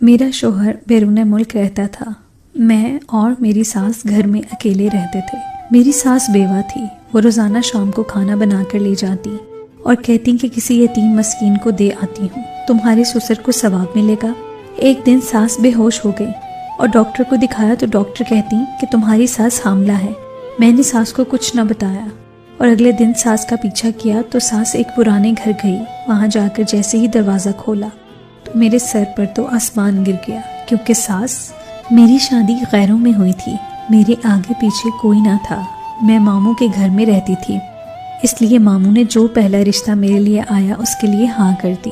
میرا شوہر بیرون ملک رہتا تھا. میں اور میری ساس گھر میں اکیلے رہتے تھے. میری ساس بیوہ تھی. وہ روزانہ شام کو کھانا بنا کر لے جاتی اور کہتی کہ کسی یتیم مسکین کو دے آتی ہوں, تمہارے سسر کو ثواب ملے گا. ایک دن ساس بے ہوش ہو گئی اور ڈاکٹر کو دکھایا تو ڈاکٹر کہتی کہ تمہاری ساس حاملہ ہے. میں نے ساس کو کچھ نہ بتایا اور اگلے دن ساس کا پیچھا کیا تو ساس ایک پرانے گھر گئی. وہاں جا کر جیسے ہی دروازہ کھولا تو میرے سر پر تو آسمان گر گیا, کیونکہ ساس میری شادی غیروں میں ہوئی تھی. میرے آگے پیچھے کوئی نہ تھا. میں ماموں کے گھر میں رہتی تھی, اس لیے ماموں نے جو پہلا رشتہ میرے لیے آیا اس کے لیے ہاں کر دی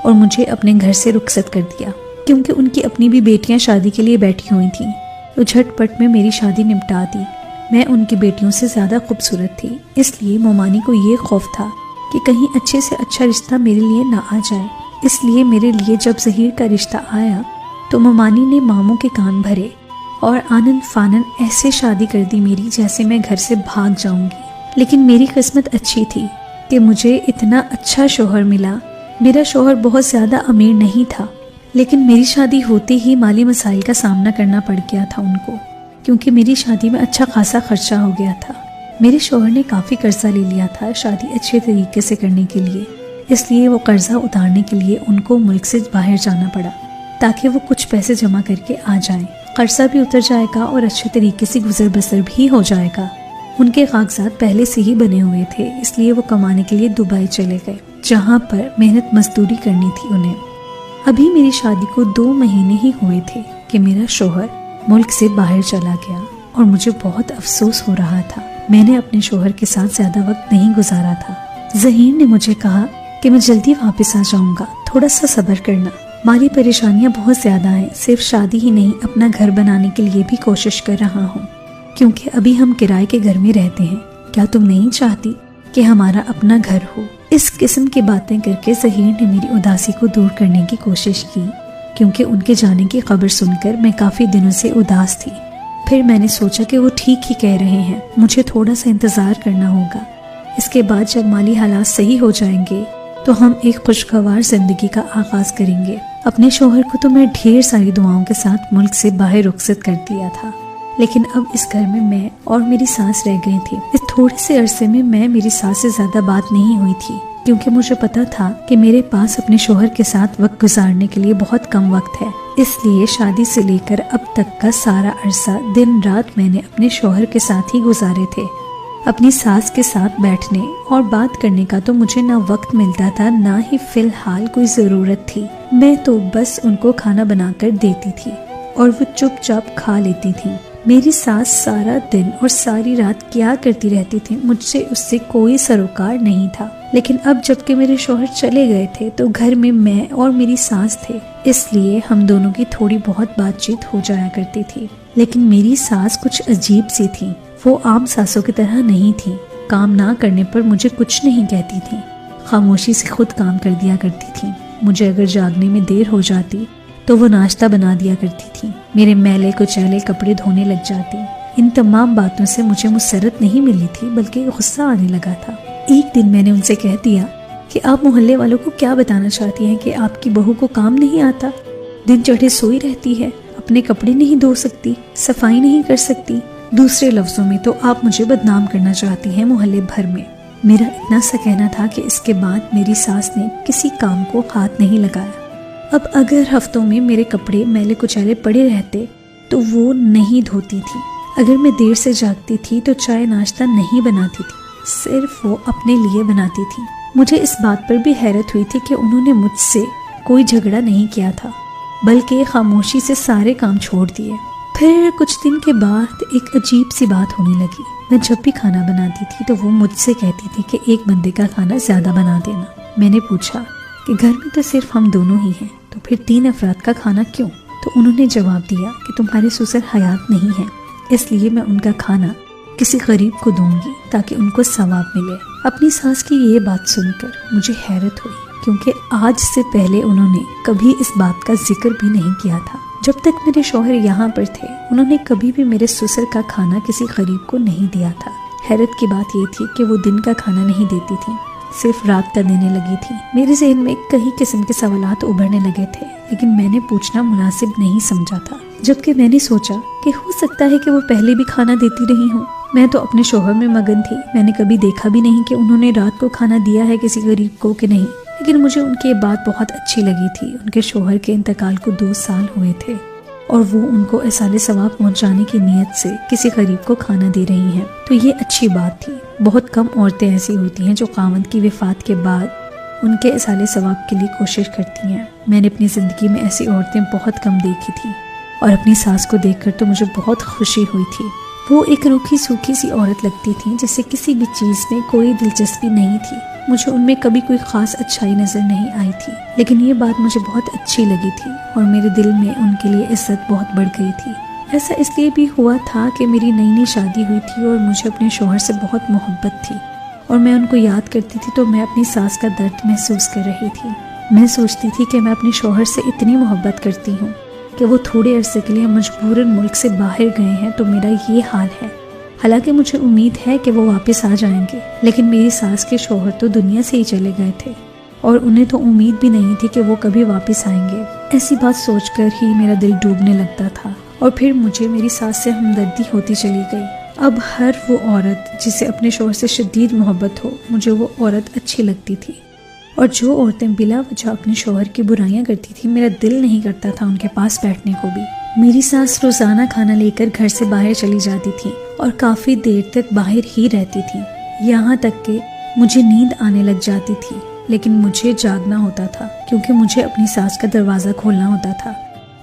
اور مجھے اپنے گھر سے رخصت کر دیا, کیونکہ ان کی اپنی بھی بیٹیاں شادی کے لیے بیٹھی ہوئی تھیں. تو جھٹ پٹ میں میری شادی نپٹا دی. میں ان کی بیٹیوں سے زیادہ خوبصورت تھی, اس لیے مومانی کو یہ خوف تھا کہ کہیں اچھے سے اچھا رشتہ میرے لیے نہ آ جائے. اس لیے میرے لیے جب ظہیر کا رشتہ آیا تو مومانی نے ماموں کے کان بھرے اور آنن فانن ایسے شادی کر دی میری جیسے میں گھر سے بھاگ جاؤں گی. لیکن میری قسمت اچھی تھی کہ مجھے اتنا اچھا شوہر ملا. میرا شوہر بہت زیادہ امیر نہیں تھا, لیکن میری شادی ہوتے ہی مالی مسائل کا سامنا کرنا پڑ گیا تھا ان کو, کیونکہ میری شادی میں اچھا خاصا خرچہ ہو گیا تھا. میرے شوہر نے کافی قرضہ لے لیا تھا شادی اچھے طریقے سے کرنے کے لیے, اس لیے وہ قرضہ اتارنے کے لیے ان کو ملک سے باہر جانا پڑا تاکہ وہ کچھ پیسے جمع کر کے آ جائیں. قرضہ بھی اتر جائے گا اور اچھے طریقے سے گزر بسر بھی ہو جائے گا. ان کے کاغذات پہلے سے ہی بنے ہوئے تھے, اس لیے وہ کمانے کے لیے دبئی چلے گئے, جہاں پر محنت مزدوری کرنی تھی انہیں. ابھی میری شادی کو 2 مہینے ہی ہوئے تھے کہ میرا شوہر ملک سے باہر چلا گیا اور مجھے بہت افسوس ہو رہا تھا. میں نے اپنے شوہر کے ساتھ زیادہ وقت نہیں گزارا تھا. ظہیر نے مجھے کہا کہ میں جلدی واپس آ جاؤں گا, تھوڑا سا صبر کرنا. مالی پریشانیاں بہت زیادہ ہیں, صرف شادی ہی نہیں اپنا گھر بنانے کے لیے بھی کوشش کر رہا ہوں, کیونکہ ابھی ہم کرائے کے گھر میں رہتے ہیں. کیا تم نہیں چاہتی کہ ہمارا اپنا گھر ہو؟ اس قسم کی باتیں کر کے ظہیر نے میری اداسی کو دور کرنے کی کوشش کی, کیونکہ ان کے جانے کی خبر سن کر میں کافی دنوں سے اداس تھی. پھر میں نے سوچا کہ وہ ٹھیک ہی کہہ رہے ہیں, مجھے تھوڑا سا انتظار کرنا ہوگا. اس کے بعد جب مالی حالات صحیح ہو جائیں گے تو ہم ایک خوشگوار زندگی کا آغاز کریں گے. اپنے شوہر کو تو میں ڈھیر ساری دعاؤں کے ساتھ ملک سے باہر رخصت کر دیا تھا, لیکن اب اس گھر میں اور میری ساس رہ گئی تھی. اس تھوڑے سے عرصے میں میری ساس سے زیادہ بات نہیں ہوئی تھی, کیونکہ مجھے پتا تھا کہ میرے پاس اپنے شوہر کے ساتھ وقت گزارنے کے لیے بہت کم وقت ہے. اس لیے شادی سے لے کر اب تک کا سارا عرصہ دن رات میں نے اپنے شوہر کے ساتھ ہی گزارے تھے. اپنی ساس کے ساتھ بیٹھنے اور بات کرنے کا تو مجھے نہ وقت ملتا تھا, نہ ہی فی الحال کوئی ضرورت تھی. میں تو بس ان کو کھانا بنا کر دیتی تھی اور وہ چپ چاپ کھا لیتی تھی. میری ساس سارا دن اور ساری رات کیا کرتی رہتی تھی, مجھ سے اس سے کوئی سروکار نہیں تھا. لیکن اب جب کہ میرے شوہر چلے گئے تھے تو گھر میں اور میری ساس تھے, اس لیے ہم دونوں کی تھوڑی بہت بات چیت ہو جایا کرتی تھی. لیکن میری ساس کچھ عجیب سی تھی. وہ عام ساسوں کی طرح نہیں تھی. کام نہ کرنے پر مجھے کچھ نہیں کہتی تھی, خاموشی سے خود کام کر دیا کرتی تھی. مجھے اگر جاگنے میں دیر ہو جاتی تو وہ ناشتہ بنا دیا کرتی تھی, میرے میلے کچیلے کپڑے دھونے لگ جاتی. ان تمام باتوں سے مجھے مسرت نہیں ملی تھی, بلکہ غصہ آنے لگا تھا. ایک دن میں نے ان سے کہہ دیا کہ آپ محلے والوں کو کیا بتانا چاہتی ہیں کہ آپ کی بہو کو کام نہیں آتا, دن چڑھے سوئی رہتی ہے, اپنے کپڑے نہیں دھو سکتی, صفائی نہیں کر سکتی. دوسرے لفظوں میں تو آپ مجھے بدنام کرنا چاہتی ہیں محلے بھر میں. میرا اتنا سا کہنا تھا کہ اس کے بعد میری ساس نے کسی کام کو ہاتھ نہیں لگایا. اب اگر ہفتوں میں میرے کپڑے میلے کچیلے پڑے رہتے تو وہ نہیں دھوتی تھی. اگر میں دیر سے جاگتی تھی تو چائے ناشتہ نہیں بناتی تھی, صرف وہ اپنے لیے بناتی تھی. مجھے اس بات پر بھی حیرت ہوئی تھی کہ انہوں نے مجھ سے کوئی جھگڑا نہیں کیا تھا, بلکہ خاموشی سے سارے کام چھوڑ دیے. پھر کچھ دن کے بعد ایک عجیب سی بات ہونے لگی. میں جب بھی کھانا بناتی تھی تو وہ مجھ سے کہتی تھی کہ ایک بندے کا کھانا زیادہ بنا دینا. میں نے پوچھا کہ گھر میں تو صرف ہم دونوں ہی ہیں, تو پھر 3 افراد کا کھانا کیوں؟ تو انہوں نے جواب دیا کہ تمہارے سسر حیات نہیں ہیں, اس لیے میں ان کا کھانا کسی غریب کو دوں گی تاکہ ان کو ثواب ملے. اپنی ساس کی یہ بات سن کر مجھے حیرت ہوئی, کیونکہ آج سے پہلے انہوں نے کبھی اس بات کا ذکر بھی نہیں کیا تھا. جب تک میرے شوہر یہاں پر تھے انہوں نے کبھی بھی میرے سسر کا کھانا کسی غریب کو نہیں دیا تھا. حیرت کی بات یہ تھی کہ وہ دن کا کھانا نہیں دیتی تھی, صرف رات کا دینے لگی تھی. میرے ذہن میں کئی قسم کے سوالات ابھرنے لگے تھے. लेकिन मैंने पूछना मुनासिब नहीं समझा था, जबकि मैंने सोचा कि हो सकता है कि वो पहले भी खाना देती रही हूँ। मैं तो अपने शोहर में मगन थी, मैंने कभी देखा भी नहीं कि उन्होंने रात को खाना दिया है किसी गरीब को कि नहीं। लेकिन मुझे उनकी ये बात बहुत अच्छी लगी थी। उनके शोहर के इंतकाल को 2 साल हुए थे और वो उनको एहसाने सवाब पहुंचाने की नीयत से किसी गरीब को खाना दे रही हैं, तो ये अच्छी बात थी। बहुत कम औरतें ऐसी होती हैं जो खावंद की वफात के बाद उनके एहसाने सवाब के लिए कोशिश करती हैं। मैंने अपनी ज़िंदगी में ऐसी औरतें बहुत कम देखी थी और अपनी सास को देखकर तो मुझे बहुत खुशी हुई थी। वो एक रूखी सूखी सी औरत लगती थी जिसे किसी भी चीज़ में कोई दिलचस्पी नहीं थी। मुझे उनमें कभी कोई ख़ास अच्छाई नज़र नहीं आई थी, लेकिन ये बात मुझे बहुत अच्छी लगी थी और मेरे दिल में उनके लिए इज्जत बहुत बढ़ गई थी। ऐसा इसलिए भी हुआ था कि मेरी नई शादी हुई थी और मुझे अपने शोहर से बहुत मोहब्बत थी और मैं उनको याद करती थी तो मैं अपनी सास का दर्द महसूस कर रही थी। मैं सोचती थी कि मैं अपने शोहर से इतनी मोहब्बत करती हूँ कि वो थोड़े अरसे के लिए मजबूरन मुल्क से बाहर गए हैं तो मेरा ये हाल है। हालांकि मुझे उम्मीद है कि वो वापस आ जाएंगे, लेकिन मेरी सास के शोहर तो दुनिया से ही चले गए थे और उन्हें तो उम्मीद भी नहीं थी कि वो कभी वापस आएंगे। ऐसी बात सोचकर ही मेरा दिल डूबने लगता था और फिर मुझे मेरी सास से हमदर्दी होती चली गई। अब हर वो औरत जिसे अपने शोहर से शदीद मोहब्बत हो, मुझे वो औरत अच्छी लगती थी और जो औरतें बिला वजह अपने शोहर की बुराइयां करती थी, मेरा दिल नहीं करता था उनके पास बैठने को भी। मेरी सास रोजाना खाना लेकर घर से बाहर चली जाती थी और काफी देर तक बाहर ही रहती थी, यहाँ तक कि मुझे नींद आने लग जाती थी, लेकिन मुझे जागना होता था क्योंकि मुझे अपनी सास का दरवाजा खोलना होता था।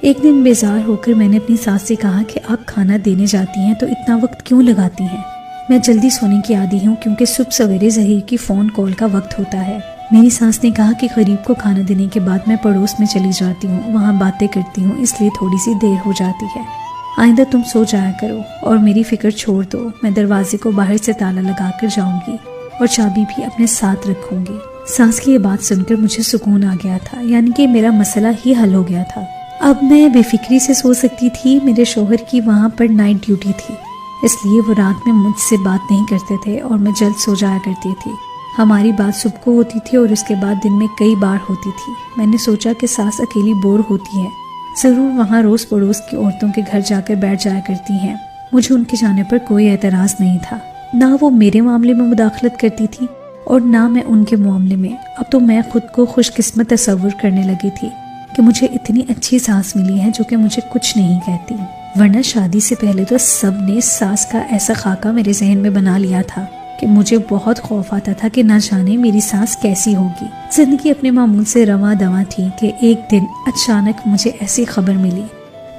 एक दिन बेजार होकर मैंने अपनी सास से कहा कि आप खाना देने जाती हैं तो इतना वक्त क्यों लगाती हैं? मैं जल्दी सोने की आदी हूँ क्योंकि सुबह सवेरे ज़हीर की फ़ोन कॉल का वक्त होता है। मेरी सास ने कहा कि गरीब को खाना देने के बाद मैं पड़ोस में चली जाती हूँ, वहाँ बातें करती हूँ, इसलिए थोड़ी सी देर हो जाती है। आइंदा तुम सो जाया करो और मेरी फिक्र छोड़ दो। मैं दरवाजे को बाहर से ताला लगा कर जाऊंगी और चाबी भी अपने साथ रखूंगी। सास की ये बात सुनकर मुझे सुकून आ गया था, यानी कि मेरा मसला ही हल हो गया था। अब मैं बेफिक्री से सो सकती थी। मेरे शोहर की वहाँ पर नाइट ड्यूटी थी, इसलिए वो रात में मुझसे बात नहीं करते थे और मैं जल्द सो जाया करती थी। हमारी बात सुबह को होती थी और उसके बाद दिन में कई बार होती थी। मैंने सोचा कि सास अकेली बोर होती है, ज़रूर वहाँ रोज़ पड़ोस की औरतों के घर जाकर बैठ जाया करती हैं। मुझे उनके जाने पर कोई एतराज़ नहीं था। ना वो मेरे मामले में मुदाखलत करती थी और ना मैं उनके मामले में। अब तो मैं खुद को खुशकिस्मत तस्वुर करने लगी थी कि मुझे इतनी अच्छी सास मिली है जो कि मुझे कुछ नहीं कहती, वरना शादी से पहले तो सब ने सास का ऐसा खाका मेरे जहन में बना लिया था कि मुझे बहुत खौफ आता था कि ना जाने मेरी सास कैसी होगी। जिंदगी अपने मामूल से रवा दवा थी कि एक दिन अचानक मुझे ऐसी खबर मिली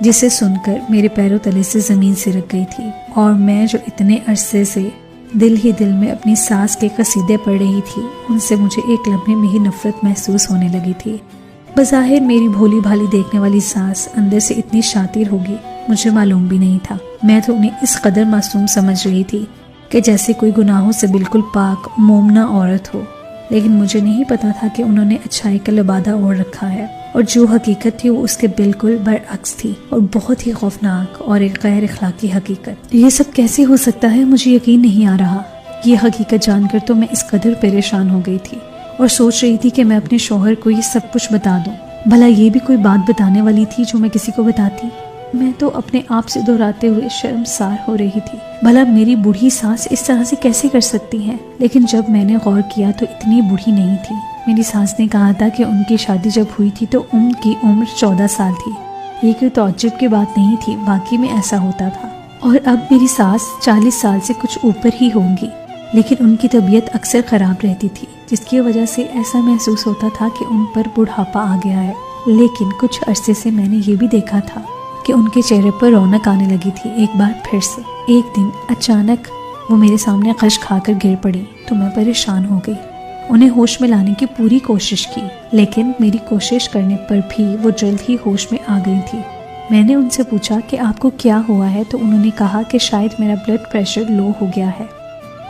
जिसे सुनकर मेरे पैरों तले से जमीन सिरक गई थी और मैं जो इतने अरसे से दिल ही दिल में अपनी सास के कसीदे पढ़ रही थी, उनसे मुझे एक लम्हे में ही नफरत महसूस होने लगी थी। बज़ाहिर मेरी भोली भाली देखने वाली सास अंदर से इतनी शातिर होगी मुझे मालूम भी नहीं था। मैं तो उन्हें इस कदर मासूम समझ रही थी कि जैसे कोई गुनाहों से बिल्कुल पाक मोमना औरत हो, लेकिन मुझे नहीं पता था कि उन्होंने अच्छाई का लिबादा ओढ़ रखा है और जो हकीकत थी वो उसके बिल्कुल बरअक्स थी और बहुत ही खौफनाक और एक गैर अखलाकी हकीकत। ये सब कैसे हो सकता है, मुझे यकीन नहीं आ रहा। ये हकीकत जानकर तो मैं इस कदर परेशान हो गई थी और सोच रही थी कि मैं अपने शौहर को ये सब कुछ बता दूं। भला ये भी कोई बात बताने वाली थी जो मैं किसी को बताती? मैं तो अपने आप से दोहराते हुए शर्मसार हो रही थी। भला मेरी बूढ़ी सास इस तरह से कैसे कर सकती है? लेकिन जब मैंने गौर किया तो इतनी बूढ़ी नहीं थी। मेरी सास ने कहा था कि उनकी शादी जब हुई थी तो उनकी उम्र 14 साल थी। ये कोई तौज्जुब की बात नहीं थी, वाकई में ऐसा होता था। और अब मेरी सास 40 साल से कुछ ऊपर ही होंगी, लेकिन उनकी तबीयत अक्सर खराब रहती थी, जिसकी वजह से ऐसा महसूस होता था कि उन पर बुढ़ापा आ गया है। लेकिन कुछ अरसे से मैंने ये भी देखा था कि उनके चेहरे पर रौनक आने लगी थी एक बार फिर से। एक दिन अचानक वो मेरे सामने कश खाकर गिर पड़ी तो मैं परेशान हो गई। उन्हें होश में लाने की पूरी कोशिश की, लेकिन मेरी कोशिश करने पर भी वो जल्द ही होश में आ गई थी। मैंने उनसे पूछा कि आपको क्या हुआ है, तो उन्होंने कहा कि शायद मेरा ब्लड प्रेशर लो हो गया है।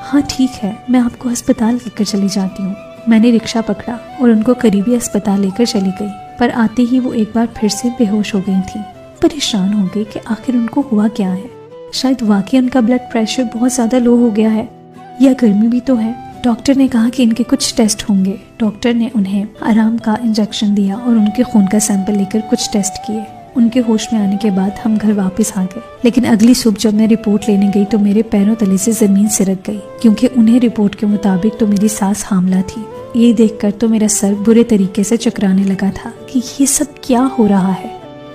हाँ ठीक है, मैं आपको अस्पताल लेकर चली जाती हूँ। मैंने रिक्शा पकड़ा और उनको करीबी अस्पताल लेकर चली गई, पर आते ही वो एक बार फिर से बेहोश हो गई थी। परेशान हो गई कि आखिर उनको हुआ क्या है। शायद वाकई उनका ब्लड प्रेशर बहुत ज़्यादा लो हो गया है या गर्मी भी तो है। डॉक्टर ने कहा कि इनके कुछ टेस्ट होंगे। डॉक्टर ने उन्हें आराम का इंजेक्शन दिया और उनके खून का सैंपल लेकर कुछ टेस्ट किए। उनके होश में आने के बाद हम घर वापस आ गए। लेकिन अगली सुबह जब मैं रिपोर्ट लेने गई तो मेरे पैरों तले से जमीन सिरक गई, क्योंकि उन्हें रिपोर्ट के मुताबिक तो मेरी सास हामला थी। ये देखकर तो मेरा सर बुरे तरीके से चकराने लगा था कि ये सब क्या हो रहा है।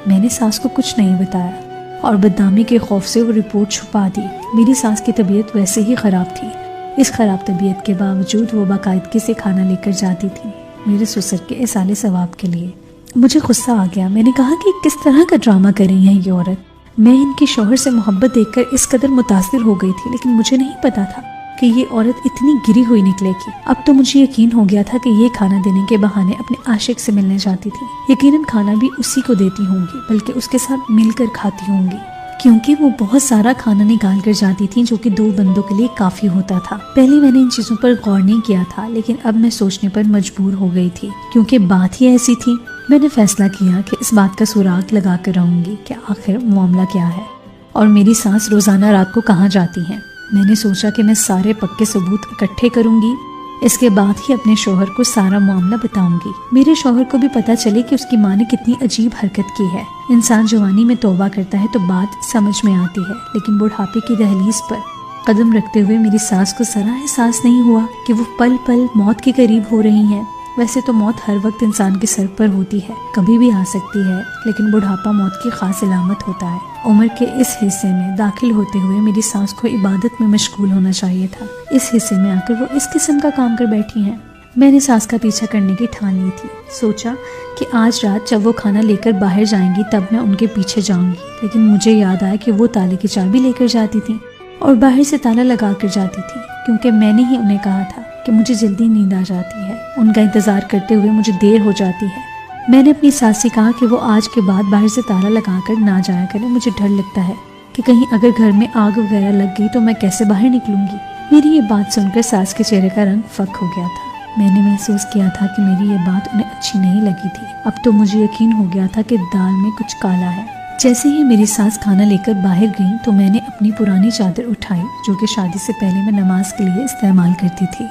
मैंने सास को कुछ नहीं बताया और बदनामी के खौफ से वो रिपोर्ट छुपा दी। मेरी सास की तबीयत वैसे ही खराब थी। इस खराब तबीयत के बावजूद वो बाकायदगी से खाना लेकर जाती थी मेरे ससुर के इसाले सवाब के लिए। मुझे गुस्सा आ गया। मैंने कहा कि किस तरह का ड्रामा कर रही है ये औरत। मैं इनके शौहर से मोहब्बत देखकर इस कदर मुतासिर हो गई थी, लेकिन मुझे नहीं पता था कि ये औरत इतनी गिरी हुई निकलेगी। अब तो मुझे यकीन हो गया था कि ये खाना देने के बहाने अपने आशिक से मिलने जाती थी। यकीनन खाना भी उसी को देती होंगी, बल्कि उसके साथ मिलकर खाती होंगी, क्योंकि वो बहुत सारा खाना निकाल कर जाती थी जो कि 2 बंदों के लिए काफी होता था। पहले मैंने इन चीजों पर गौर नहीं किया था, लेकिन अब मैं सोचने पर मजबूर हो गई थी, क्योंकि बात ही ऐसी थी। मैंने फैसला किया कि इस बात का सुराग लगा कर रहूंगी कि आखिर मामला क्या है और मेरी सास रोजाना रात को कहाँ जाती हैं। मैंने सोचा कि मैं सारे पक्के सबूत इकट्ठे करूंगी, इसके बाद ही अपने शौहर को सारा मामला बताऊंगी। मेरे शौहर को भी पता चले कि उसकी माँ ने कितनी अजीब हरकत की है। इंसान जवानी में तौबा करता है तो बात समझ में आती है, लेकिन बुढ़ापे की दहलीज पर कदम रखते हुए मेरी सास को जरा एहसास नहीं हुआ कि वो पल पल मौत के करीब हो रही हैं। वैसे तो मौत हर वक्त इंसान के सर पर होती है, कभी भी आ सकती है, लेकिन बुढ़ापा मौत की खास अलामत होता है। उम्र के इस हिस्से में दाखिल होते हुए मेरी सास को इबादत में मशगूल होना चाहिए था। इस हिस्से में आकर वो इस किस्म का काम कर बैठी हैं। मैंने सास का पीछा करने की ठान ली थी। सोचा कि आज रात जब वो खाना लेकर बाहर जाएंगी तब मैं उनके पीछे जाऊंगी, लेकिन मुझे याद आया कि वो ताले की चाबी लेकर जाती थी और बाहर से ताला लगा कर जाती थी, क्योंकि मैंने ही उन्हें कहा था कि मुझे जल्दी नींद आ जाती है। उनका इंतजार करते हुए मुझे देर हो जाती है। मैंने अपनी सास से कहा कि वो आज के बाद बाहर से ताला लगाकर ना जाया करे। मुझे डर लगता है कि कहीं अगर घर में आग वगैरह लग गई तो मैं कैसे बाहर निकलूंगी। मेरी ये बात सुनकर सास के चेहरे का रंग फक हो गया था। मैंने महसूस किया था कि मेरी ये बात उन्हें अच्छी नहीं लगी थी। अब तो मुझे यकीन हो गया था कि दाल में कुछ काला है। जैसे ही मेरी सास खाना लेकर बाहर गई तो मैंने अपनी पुरानी चादर उठाई, जो कि शादी से पहले मैं नमाज के लिए इस्तेमाल करती थी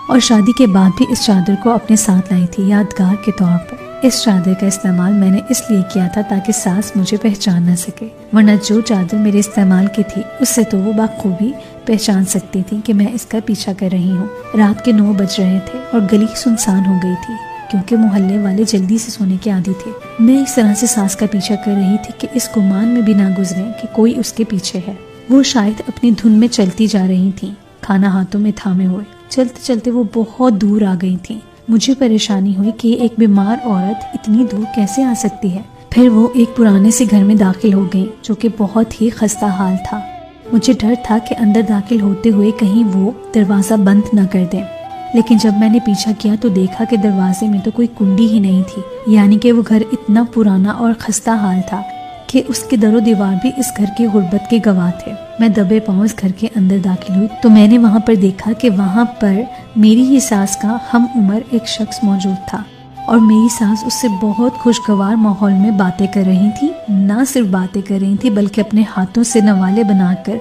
और शादी के बाद भी इस चादर को अपने साथ लाई थी यादगार के तौर पर। इस चादर का इस्तेमाल मैंने इसलिए किया था ताकि सास मुझे पहचान न सके, वरना जो चादर मेरे इस्तेमाल की थी उससे तो वो बाखूबी पहचान सकती थी कि मैं इसका पीछा कर रही हूँ। रात के 9 बज रहे थे और गली सुनसान हो गई थी, क्योंकि मोहल्ले वाले जल्दी से सोने के आदी थे। मैं इस तरह से सास का पीछा कर रही थी कि इस गुमान में भी ना गुजरे कि कोई उसके पीछे है। वो शायद अपनी धुन में चलती जा रही थी, खाना हाथों में थामे हुए। चलते चलते वो बहुत दूर आ गई थी। मुझे परेशानी हुई कि एक बीमार औरत इतनी दूर कैसे आ सकती है। फिर वो एक पुराने से घर में दाखिल हो गई, जो कि बहुत ही खस्ता हाल था। मुझे डर था कि अंदर दाखिल होते हुए कहीं वो दरवाजा बंद न कर दें, लेकिन जब मैंने पीछा किया तो देखा कि दरवाजे में तो कोई कुंडी ही नहीं थी। यानी कि वो घर इतना पुराना और खस्ता हाल था कि उसके दरो दीवार भी इस घर की गुर्बत के गवाह थे। मैं दबे पांव इस घर के अंदर दाखिल हुई तो मैंने वहां पर देखा कि वहां पर मेरी ही सास का हम उम्र एक शख्स मौजूद था और मेरी सास उससे बहुत खुशगवार माहौल में बातें कर रही थी। ना सिर्फ बातें कर रही थी बल्कि अपने हाथों से नवाले बनाकर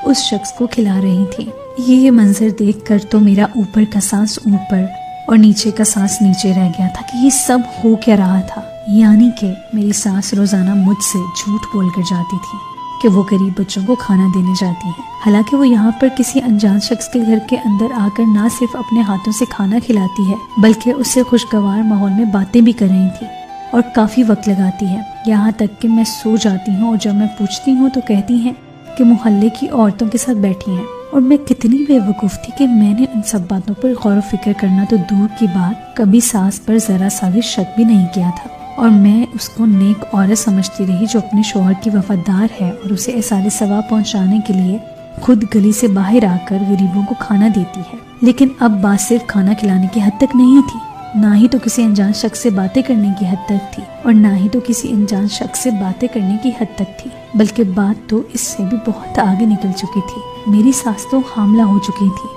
उस शख्स को खिला रही थी। ये मंजर देखकर तो मेरा ऊपर का सांस ऊपर और नीचे का सांस नीचे रह गया था कि ये सब हो क्या रहा था। यानी कि मेरी सास रोजाना मुझसे झूठ बोलकर जाती थी कि वो गरीब बच्चों को खाना देने जाती है, हालांकि वो यहाँ पर किसी अनजान शख्स के घर के अंदर आकर ना सिर्फ अपने हाथों से खाना खिलाती है बल्कि उससे खुशगवार माहौल में बातें भी कर रही थी और काफी वक्त लगाती है। यहाँ तक कि मैं सो जाती हूँ और जब मैं पूछती हूँ तो कहती हैं कि मोहल्ले की औरतों के साथ बैठी हैं। और मैं कितनी बेवकूफ़ थी कि मैंने उन सब बातों पर गौर व फिक्र करना तो दूर की बात, कभी सास पर जरा सा भी शक भी नहीं किया था। और मैं उसको नेक औरत समझती रही जो अपने शौहर की वफादार है और उसे एहसारे सवाब पहुंचाने के लिए खुद गली से बाहर आकर गरीबों को खाना देती है। लेकिन अब बात सिर्फ खाना खिलाने की हद तक नहीं थी, ना ही तो किसी अनजान शख्स से बातें करने की हद तक थी और ना ही तो किसी अनजान शख्स से बातें करने की हद तक थी, बल्कि बात तो इससे भी बहुत आगे निकल चुकी थी। मेरी सास तो हामला हो चुकी थी।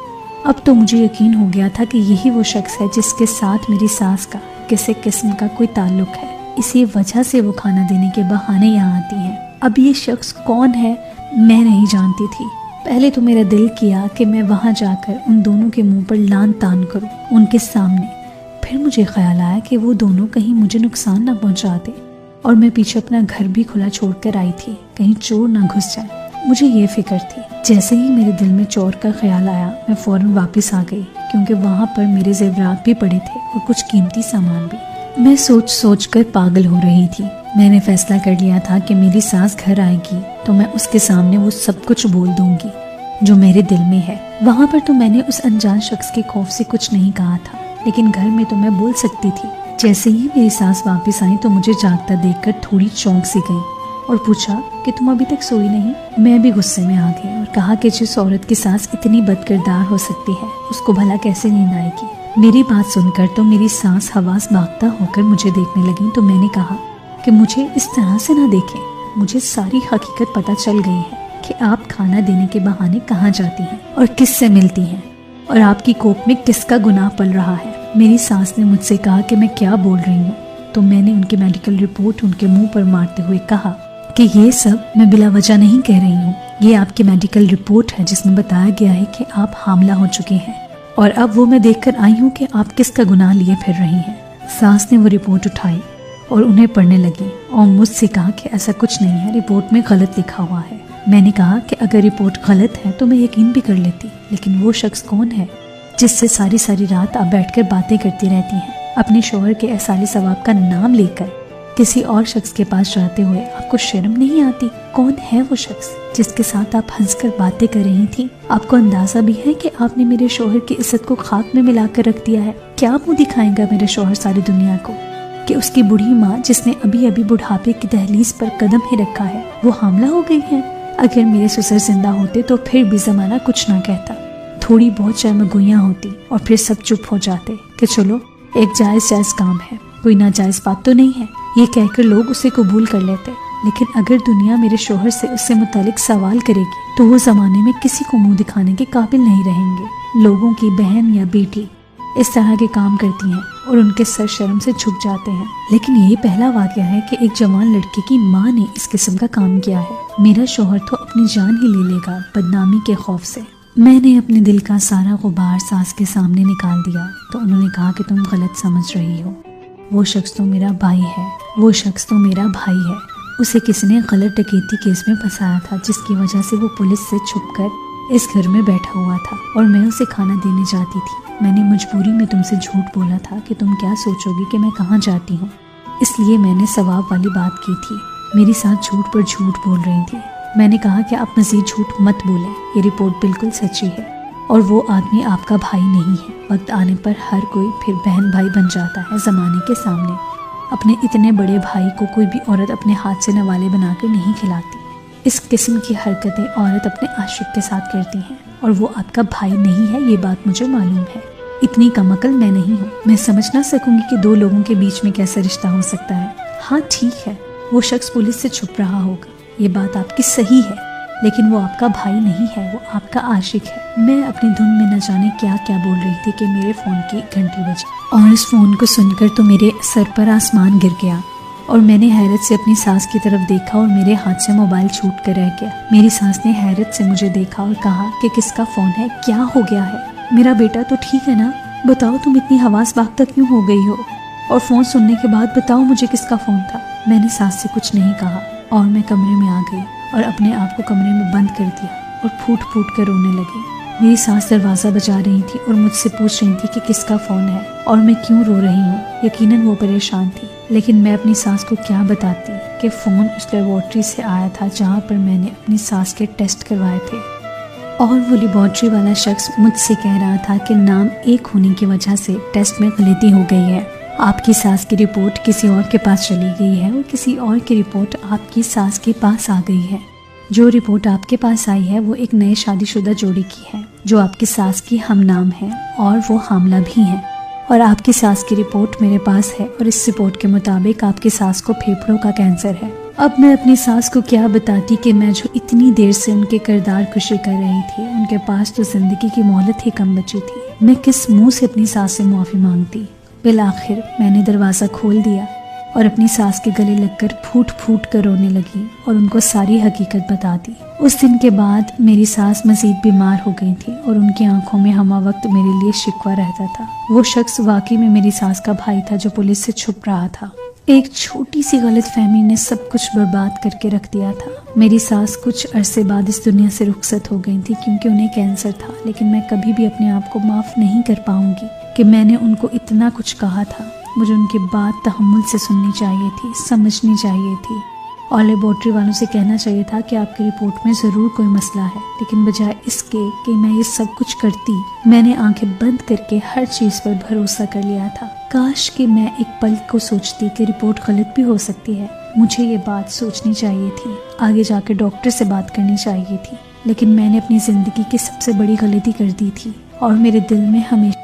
अब तो मुझे यकीन हो गया था कि यही वो शख्स है जिसके साथ मेरी सास का किसी किस्म का कोई ताल्लुक है। इसी वजह से वो खाना देने के बहाने यहाँ आती है। अब ये शख्स कौन है मैं नहीं जानती थी, پہلے تو میرا دل کیا کہ میں وہاں جا کر ان دونوں کے منہ پر لان تان کروں ان کے سامنے، پھر مجھے خیال آیا کہ وہ دونوں کہیں مجھے نقصان نہ پہنچا دے، اور میں پیچھے اپنا گھر بھی کھلا چھوڑ کر آئی تھی، کہیں چور نہ گھس جائے، مجھے یہ فکر تھی۔ جیسے ہی میرے دل میں چور کا خیال آیا میں فوراً واپس آ گئی، کیونکہ وہاں پر میرے زیورات بھی پڑے تھے اور کچھ قیمتی سامان بھی۔ میں سوچ سوچ کر پاگل ہو رہی تھی۔ میں نے فیصلہ کر لیا تھا کہ میری ساس گھر آئے گی تو میں اس کے سامنے وہ سب کچھ بول دوں گی جو میرے دل میں ہے۔ وہاں پر تو میں نے اس انجان شخص کے خوف سے کچھ نہیں کہا تھا، لیکن گھر میں تو میں بول سکتی تھی۔ جیسے ہی میری ساس واپس آئی تو مجھے جاگتا دیکھ کر تھوڑی چونک سی گئی اور پوچھا کہ تم ابھی تک سوئی نہیں؟ میں بھی غصے میں آ گئی اور کہا کہ جس عورت کی ساس اتنی بد کردار ہو سکتی ہے اس کو بھلا کیسے نیند آئے گی؟ میری بات سن کر تو میری سانس حواس باغتا ہو کر مجھے دیکھنے لگی، تو میں نے کہا کہ مجھے اس طرح سے نہ دیکھیں، مجھے ساری حقیقت پتہ چل گئی ہے کہ آپ کھانا دینے کے بہانے کہاں جاتی ہیں اور کس سے ملتی ہیں، اور آپ کی کوکھ میں کس کا گناہ پل رہا ہے۔ میری ساس نے مجھ سے کہا کہ میں کیا بول رہی ہوں، تو میں نے ان کی میڈیکل رپورٹ ان کے منہ پر مارتے ہوئے کہا کہ یہ سب میں بلا وجہ نہیں کہہ رہی ہوں، یہ آپ کی میڈیکل رپورٹ ہے جس میں بتایا گیا ہے کہ آپ حاملہ ہو چکی ہیں، اور اب وہ میں دیکھ کر آئی ہوں کہ آپ کس کا گناہ لیے پھر رہی ہیں۔ ساس نے وہ رپورٹ اٹھائی اور انہیں پڑھنے لگی اور مجھ سے کہا کہ ایسا کچھ نہیں ہے، رپورٹ میں غلط لکھا ہوا ہے۔ میں نے کہا کہ اگر رپورٹ غلط ہے تو میں یقین بھی کر لیتی، لیکن وہ شخص کون ہے جس سے ساری رات آپ بیٹھ کر باتیں کرتی رہتی ہیں، اپنے شوہر کے احسال ثواب کا نام لے کر کسی اور شخص کے پاس جاتے ہوئے آپ کو شرم نہیں آتی؟ کون ہے وہ شخص جس کے ساتھ آپ ہنس کر باتیں کر رہی تھی؟ آپ کو اندازہ بھی ہے کہ آپ نے میرے شوہر کی عزت کو خاک میں ملا کر رکھ دیا ہے؟ کیا منہ دکھائے گا میرے شوہر ساری دنیا کو کہ اس کی بوڑھی ماں جس نے ابھی ابھی بڑھاپے کی دہلیز پر قدم ہی رکھا ہے وہ حاملہ ہو گئی ہے؟ اگر میرے سسر زندہ ہوتے تو پھر بھی زمانہ کچھ نہ کہتا، تھوڑی بہت شرمگوئیاں ہوتی اور پھر سب چپ ہو جاتے کہ چلو ایک جائز کام ہے، کوئی ناجائز بات تو نہیں ہے، یہ کہہ کر لوگ اسے قبول کر لیتے۔ لیکن اگر دنیا میرے شوہر سے اس سے متعلق سوال کرے گی تو وہ زمانے میں کسی کو منہ دکھانے کے قابل نہیں رہیں گے۔ لوگوں کی بہن یا بیٹی اس طرح کے کام کرتی ہیں اور ان کے سر شرم سے جھک جاتے ہیں، لیکن یہ پہلا واقعہ ہے کہ ایک جوان لڑکی کی ماں نے اس قسم کا کام کیا ہے۔ میرا شوہر تو اپنی جان ہی لے لے گا بدنامی کے خوف سے۔ میں نے اپنے دل کا سارا غبار ساس کے سامنے نکال دیا تو انہوں نے کہا کہ تم غلط سمجھ رہی ہو، وہ شخص تو میرا بھائی ہے، وہ شخص تو میرا بھائی ہے، اسے کسی نے غلط ڈکیتی کیس میں پھنسایا تھا جس کی وجہ سے وہ پولیس سے چھپ کر اس گھر میں بیٹھا ہوا تھا اور میں اسے کھانا دینے جاتی تھی۔ میں نے مجبوری میں تم سے جھوٹ بولا تھا کہ تم کیا سوچو گی کہ میں کہاں جاتی ہوں، اس لیے میں نے ثواب والی بات کی تھی۔ میری ساتھ جھوٹ پر جھوٹ بول رہی تھی۔ میں نے کہا کہ آپ مزید جھوٹ مت بولیں، یہ رپورٹ بالکل سچی ہے اور وہ آدمی آپ کا بھائی نہیں ہے۔ وقت آنے پر ہر کوئی پھر بہن بھائی بن جاتا ہے زمانے کے سامنے۔ اپنے اتنے بڑے بھائی کو کوئی بھی عورت اپنے ہاتھ سے نوالے بنا کر نہیں کھلاتی۔ اس قسم کی حرکتیں عورت اپنے عاشق کے ساتھ کرتی ہیں اور وہ آپ کا بھائی نہیں ہے، یہ بات مجھے معلوم ہے۔ اتنی کم عقل میں نہیں ہوں، میں سمجھ نہ سکوں گی کہ دو لوگوں کے بیچ میں کیسا رشتہ ہو سکتا ہے۔ ہاں ٹھیک ہے، وہ شخص پولیس سے چھپ رہا ہوگا، یہ بات آپ کی صحیح ہے، لیکن وہ آپ کا بھائی نہیں ہے، وہ آپ کا عاشق ہے۔ میں اپنی دھن میں نہ جانے کیا کیا بول رہی تھی کہ میرے فون کی گھنٹی بجی اور اس فون کو سن کر تو میرے سر پر آسمان گر گیا اور میں نے حیرت سے اپنی ساس کی طرف دیکھا اور میرے ہاتھ سے موبائل چھوٹ کر رہ گیا۔ میری ساس نے حیرت سے مجھے دیکھا اور کہا کہ کس کا فون ہے، کیا ہو گیا ہے؟ میرا بیٹا تو ٹھیک ہے نا؟ بتاؤ تم اتنی حواس باختہ کیوں ہو گئی ہو؟ اور فون سننے کے بعد بتاؤ مجھے کس کا فون تھا؟ میں نے ساس سے کچھ نہیں کہا اور میں کمرے میں آ گئی اور اپنے آپ کو کمرے میں بند کر دیا اور پھوٹ پھوٹ کر رونے لگی۔ میری ساس دروازہ بجا رہی تھی اور مجھ سے پوچھ رہی تھی کہ کس کا فون ہے اور میں کیوں رو رہی ہوں۔ یقیناً وہ پریشان تھی، لیکن میں اپنی ساس کو کیا بتاتی کہ فون اس لیبارٹری سے آیا تھا جہاں پر میں نے اپنی ساس کے ٹیسٹ کروائے تھے، اور وہ لیبارٹری والا شخص مجھ سے کہہ رہا تھا کہ نام ایک ہونے کی وجہ سے ٹیسٹ میں غلطی ہو گئی ہے، آپ کی ساس کی رپورٹ کسی اور کے پاس چلی گئی ہے اور کسی اور کی رپورٹ آپ کی ساس کے پاس آ گئی ہے۔ جو رپورٹ آپ کے پاس آئی ہے وہ ایک نئے شادی شدہ جوڑی کی ہے جو آپ کی ساس کی ہم نام ہے اور وہ حاملہ بھی ہیں، اور آپ کی ساس کی رپورٹ میرے پاس ہے اور اس رپورٹ کے مطابق آپ کی ساس کو پھیپھڑوں کا کینسر ہے۔ اب میں اپنی ساس کو کیا بتاتی کہ میں جو اتنی دیر سے ان کے کردار کشی کر رہی تھی، ان کے پاس تو زندگی کی مہلت ہی کم بچی تھی، میں کس منہ سے اپنی ساس سے معافی مانگتی؟ بالآخر میں نے دروازہ کھول دیا और अपनी सास के गले लगकर फूट फूट कर रोने लगी और उनको सारी हकीकत बता दी। उस दिन के बाद मेरी सास मजीद बीमार हो गई थी और उनकी आंखों में हमा वक्त मेरे लिए शिकवा रहता था। वो शख्स वाकई में मेरी सास का भाई था जो पुलिस से छुप रहा था। एक छोटी सी गलतफहमी ने सब कुछ बर्बाद करके रख दिया था। मेरी सास कुछ अरसे बाद इस दुनिया से रुखसत हो गई थी क्योंकि उन्हें कैंसर था, लेकिन मैं कभी भी अपने आप को माफ़ नहीं कर पाऊंगी कि मैंने उनको इतना कुछ कहा था। मुझे उनकी बात तहम्मुल से सुननी चाहिए थी, समझनी चाहिए थी और लेबोरेटरी वालों से कहना चाहिए था कि आपकी रिपोर्ट में ज़रूर कोई मसला है, लेकिन बजाय इसके कि मैं ये सब कुछ करती, मैंने आंखें बंद करके हर चीज़ पर भरोसा कर लिया था। काश कि मैं एक पल को सोचती कि रिपोर्ट गलत भी हो सकती है। मुझे ये बात सोचनी चाहिए थी, आगे जाकर डॉक्टर से बात करनी चाहिए थी, लेकिन मैंने अपनी ज़िंदगी की सबसे बड़ी गलती कर दी थी और मेरे दिल में हमेशा